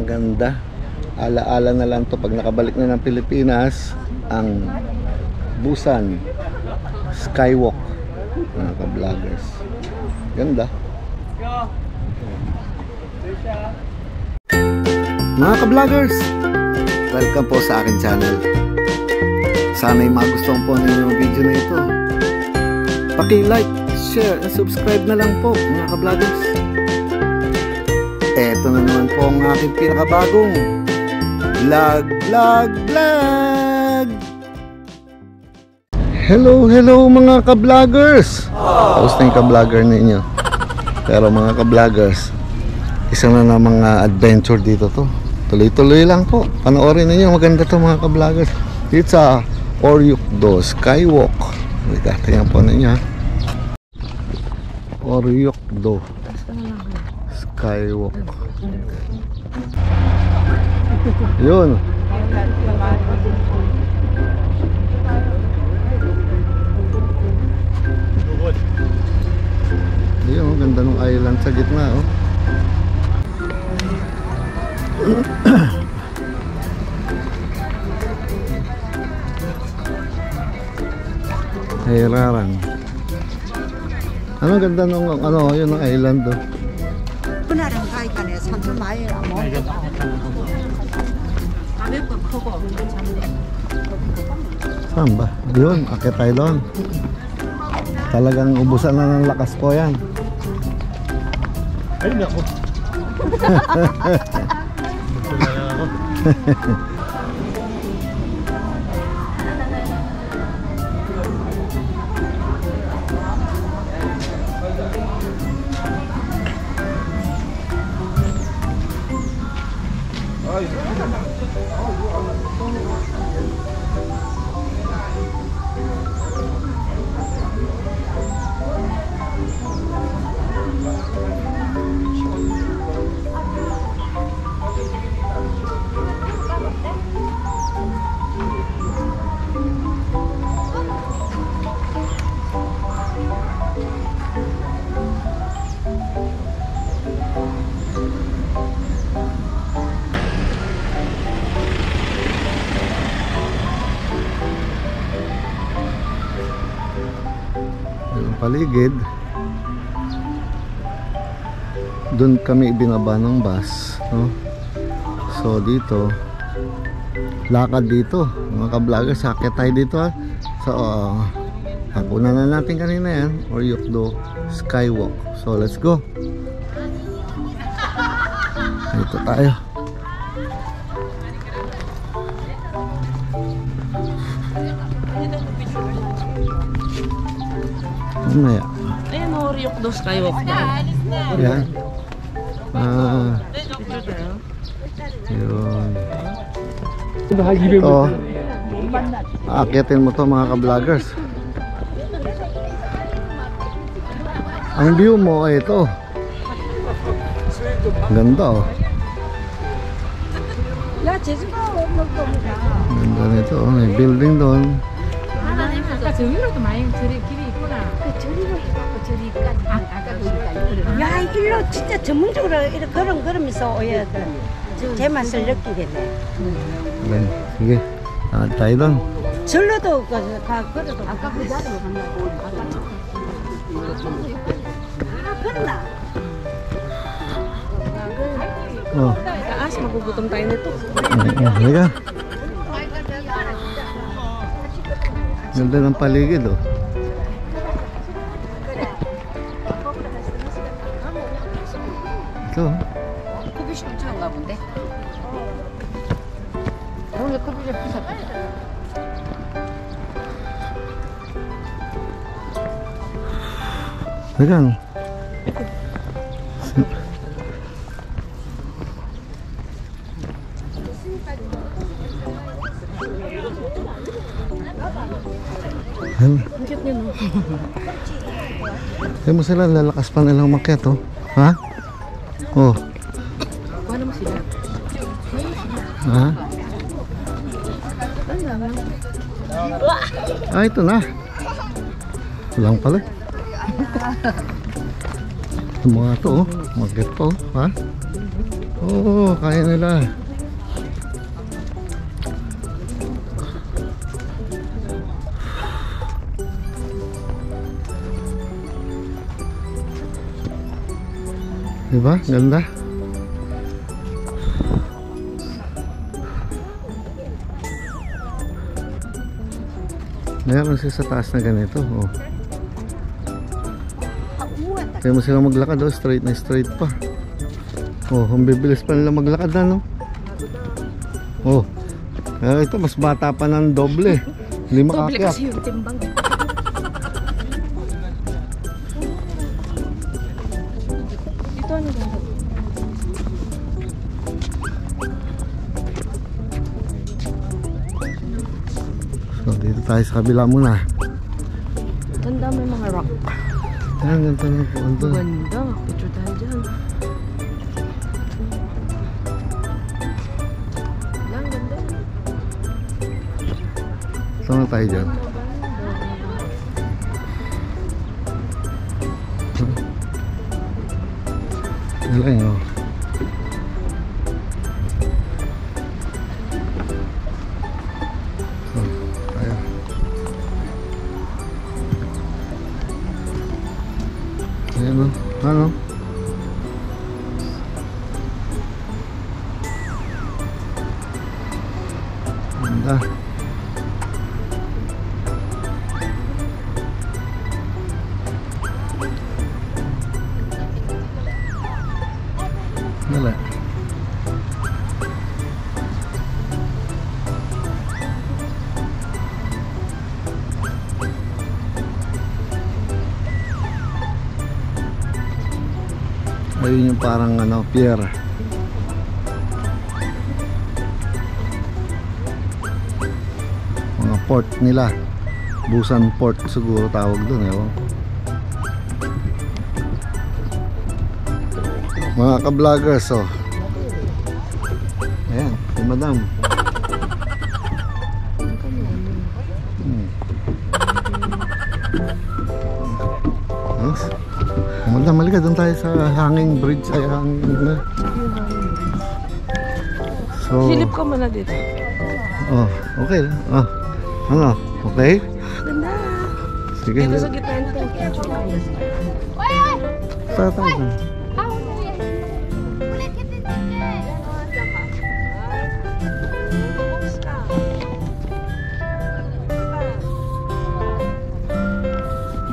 Ang ganda. Ala-ala na lang to pag nakabalik na ng Pilipinas ang Busan Skywalk, mga ka-vloggers. Ganda. Mga ka-vloggers, welcome po sa akin channel. Sana'y magustuhan po ninyo yung video na ito. Paki-like, share, and subscribe na lang po, mga ka-vloggers. Eto na naman po ang aking pinakabagong vlog. Hello mga ka-vloggers. Tapos na yung ka-vlogger ninyo. Pero mga ka-vloggers, isa na na mga adventure dito to. Tuloy-tuloy lang po. Panoorin ninyo, maganda to mga ka-vloggers. It's a Oryokdo Skywalk. Tingnan po ninyo. Oryokdo Skywalk. Yun. Yun, ganda ng island sa gitna, oh. Hiraran. Anong ganda nung ano, yun ang island do. 그날은 가니까 산도 많이 못. 가볍고 크고 Saan ba? Yun, akit tayo doon. Talagang ubusan na ng lakas ko yan. Ayun ako. Paligid doon kami ibinaba ng bus, no? So dito lakad dito mga ka-vloggers, sakit tayo dito, ha? So nakunan na natin kanina yan, Oryokdo Skywalk. So let's go. Dito tayo. Maya. Ayan o, Oryokdo Skywalk na. Ayan. Yun. Ito, aakitin mo to mga ka-vloggers. Ang view mo ay ito. Ganda, oh. Ganda nito, oh. May building doon. 야, 일로 진짜 전문적으로 이렇게 걸으면서 오야 돼. 제 맛을 느끼겠네. Ayan. Sige, lakad tayo doon. 절로도 걸어도 아까 그 자리로 갔나? 걸었나? Oh. Taas, magugutom tayo nito. Halika. Ganda ng paligid, oh. ito. 커피숍 처음가 본데. 오늘 커피숍 부셨다. Halika. Ang cute niya, no? Kaya mo sila, lalakas pa nilang umakyat, oh. Ha? Oh. Kuha naman sila. Ha? Ah, ito na. Lang pala. Ito mga to, oh. Umakyat pa, oh. Ha? Oo, kaya nila. Diba? Ganda. Meron siya sa taas na ganito. Oh. Kaya mo sila maglakad. Oh, straight na straight pa. Oh, ang bibilis pa nila maglakad na, no? Oh. Ito, mas bata pa ng doble. Hindi Doble makakyat. kasi yung timbang. Dito ano ba? So, dito tayo sa kabila muna. Ganda, may mga rock. Ayan, ganito na po. Ito. Ganda, picture tayo dyan. Lang, ganda. Saan na tayo dyan? Galing, oh. So, tayo. Ayan, oh. Ano? Ganda. Wala. Ayun yung parang ano, pier. Mga port nila. Busan Port siguro tawag doon, ewan ko. Mga ka-vloggers, oh. Ayan, si Madam. Yes. Madam, malika doon tayo sa hanging bridge. Ay, hanging. So, Silip ka muna dito. oh, okay. Ah, ano? Okay? Ganda. Sige. Dito sa gitna yung picture tayo. Tatay.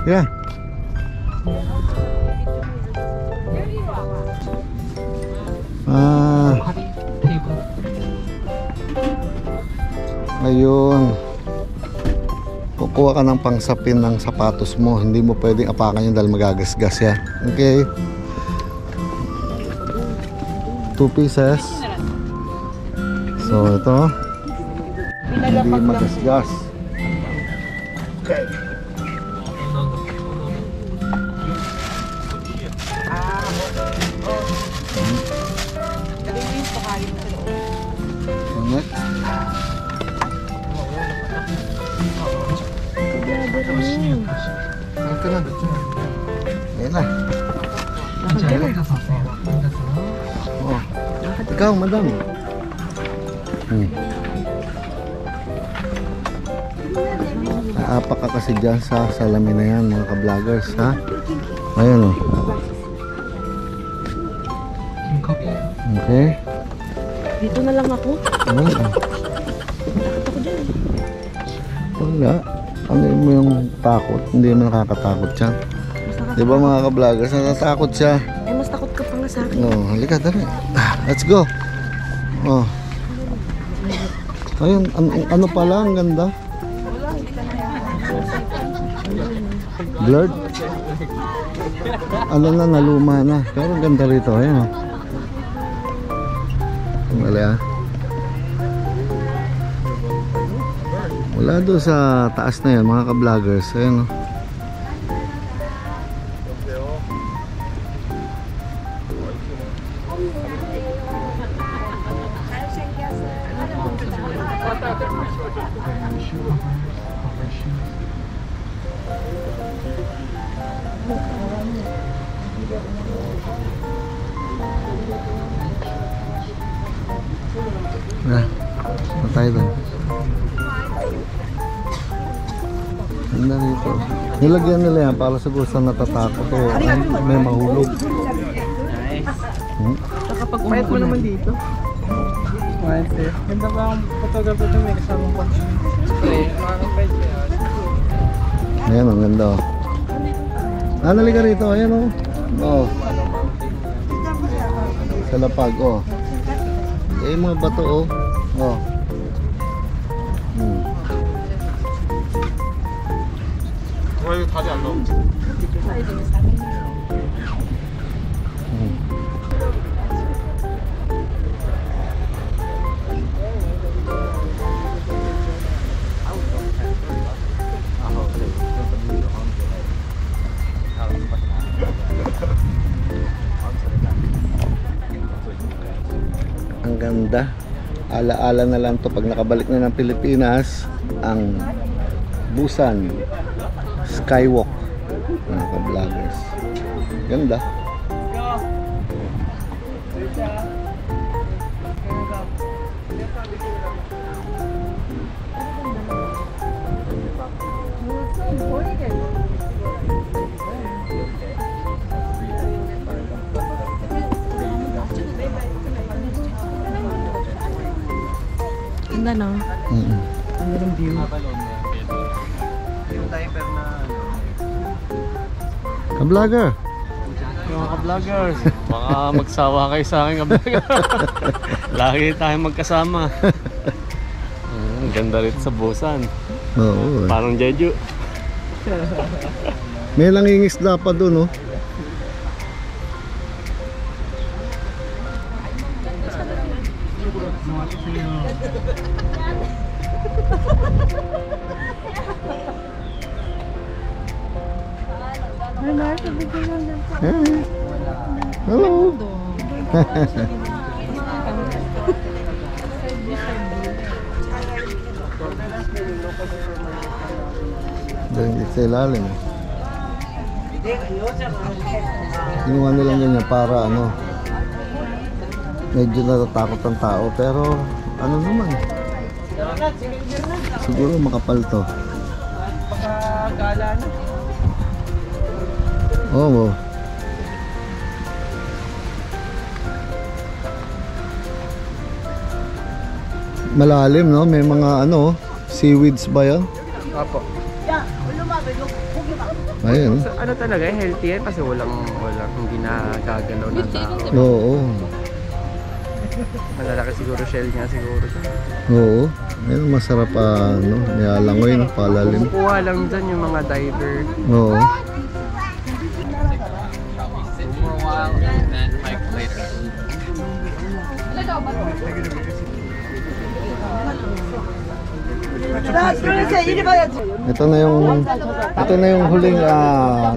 Yeah. Ayun. Kukuha ka ng pangsapin ng sapatos mo. Hindi mo pwedeng apakan yun dahil magagasgas yan. Okay. 2 pieces. So ito. Hindi magasgas. Okay. So next. Ito na. Ayan na. Oh. Ikaw, madam. Naapak ka kasi dyan sa salamin na yan, mga ka-vloggers, ha? Ayan, oh. Okay. Dito na lang ako. Ayan, oh. Takot ako dyan. Wala. Ano mo yung takot? Hindi mo nakakatakot yan. Di ba mga ka-vloggers, natatakot siya? Eh, mas takot ka pa nga sa akin. No, halika, dali. Let's go. Oh. Ayun, ano pala, ang ganda. Blurred. Ano na, naluma na. Pero ang ganda rito, ayan, oh. Wala. Wala doon sa taas na yan, mga ka-vloggers. Ayan, oh. tayo doon. Ganda rito. Nilagyan nila yan para siguro sa natatakot o may mahulog. Kapag Pahit mo naman dito. Mindset. Ganda ba ang photographer ito? May kasamang spray. Makakapahit siya. Ayan, ang ganda oh. Nalika rito, ayan oh. Oh. Sa lapag oh. Eh, mga bato oh. Oh. Ang ganda. Ala-ala na lang to pag nakabalik na ng Pilipinas ang Busan Skywalk, mga ka-vloggers. Ganda. Ganda no? Ang ganda ng view. Yung diaper na Ka-vlogger. Yung mga ka-vloggers, baka magsawa kayo sa akin ka-vlogger. Lagi tayong magkasama. Ang ganda rin sa Busan. Oo. Parang Jeju. May nangingisda pa doon oh. Hey. Hello. Doon dito sa ilalim. Ginawa nilang ganyan para ano, medyo natatakot ang tao pero ano naman, siguro makapal to. pagkagala na. Oo. Malalim no, may mga ano, seaweeds ba yan? Apo. Ayun. So, ano talaga, healthy yan kasi walang hindi nakagalaw ng tao. Oo. Malalaki siguro shell niya siguro. Oo. Ayun, masarap ano, may alangoy no, palalim. Kukuha lang dyan yung mga diver. Oo. Ito na yung huling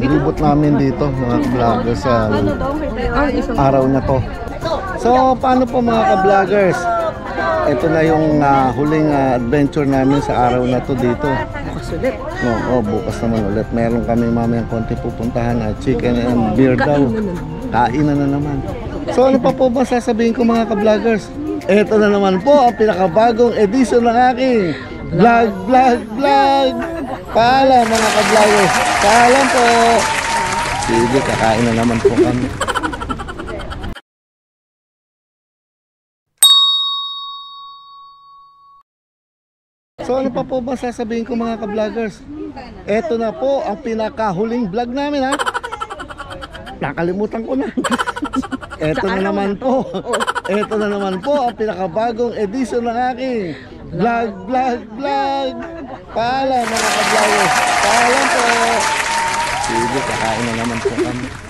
libot namin dito mga ka-vloggers sa araw na to. So paano po mga ka-vloggers? Ito na yung huling adventure namin sa araw na to dito. Bukas ulit. Oo, bukas naman ulit. Meron kami mamayang konti pupuntahan at chicken and beer daw. Kainan na naman. So ano pa po ba sasabihin ko mga ka-vloggers? Ito na naman po ang pinakabagong edisyon ng aking vlog. Paalam mga ka-vloggers. Paalam po. Sige, kakain na naman po kami. So ano pa po ba sasabihin ko mga ka-vloggers? Ito na po ang pinakahuling vlog namin ha. Nakalimutan ko na. Ito na naman po. Ito na naman po ang pinakabagong edisyon ng aking vlog. Paalam mga ka-vloggers. Paalam po. Sige, kakain na naman po kami.